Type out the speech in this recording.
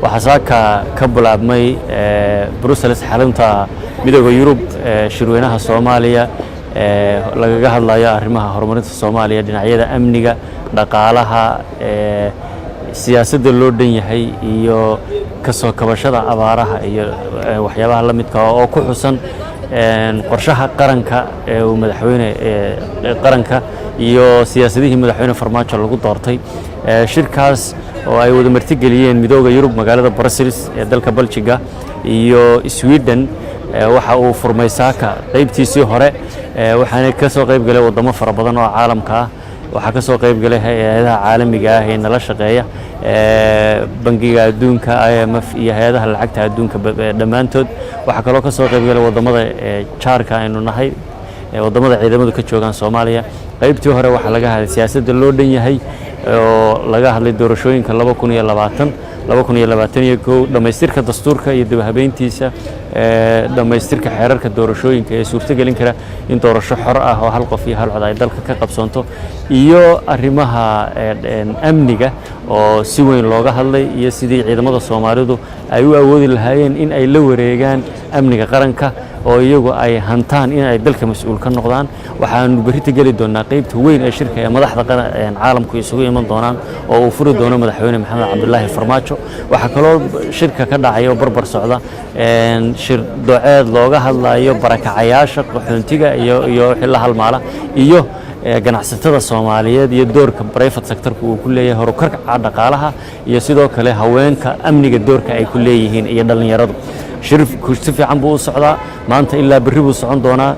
وحساكا كبل عبمي بروسلس حرمتا midowga Yurub shirweynaha Soomaaliya laga hadlayo arrimaha horumarinta Soomaaliya dhinacyada amniga dhaqaalaha siyaasadda loo dhan yahay iyo ka soo kabashada abaaraha iyo waxyaabaha la midka oo ku xusan qorshaha qaranka ee madaxweyne qaranka iyo siyaasadihii madaxweyne Farmaajo lagu doortay shirkaas oo ay wada martigeliyeen midowga Yurub magaalada Brussels ee dalka Belgiga iyo Sweden waxa uu furmay saaka qaybtiisii hore waxaana ka soo qayb galay wadamo fara badan oo caalamka ah waxa ka soo qayb galay hay'adaha caalamiga ah ee nala shaqeeya bangiga adduunka IMF iyo hay'adaha lacagta adduunka dhamaantood waxa kale oo ka soo qayb galay wadamada jaarka aynu nahay wadamada ciidamadu ka joogan Soomaaliya qaybtii hore waxa laga hadlay siyaasadda loo dhan yahay oo laga hadlay doorashooyinka 2021 dhamaystirka dastuurka iyo dib habeyntiisa dhamaystirka xeerarka doorashooyinka ee suurtagelin kara in doorasho xor ah oo hal qof iyo hal cod ay dalka ka qabsanto iyo arrimaha amniga oo si weyn looga hadlay iyo sidii ciidamada Soomaalidu ay u awoodi lahaayeen in ay la wareegaan amniga qaranka oo iyagu ay hantaan in ay dalka mas'uul ka noqdaan waxaan berita gali doonaa qaybta weyn ee shirka ee madaxda caalamku isugu iman doonaan oo uu furi doono madaxweyne Maxamed Cabdullaahi Farmaajo waxa kale oo shirka ka dhacay oo barbar socda shir doceed looga hadlayo barakacayaasha qaxoontiga iyo wixii la halmaala iyo ganacsatada Soomaaliyeed iyo doorka private sector-ku uu ku leeyahay horumarka dhaqaalaha iyo sidoo kale haweenka amniga doorka ay ku leeyihiin iyo dhalinyaradu shirku si fiican buu u socdaa maanta ilaa berri buu socon doonaa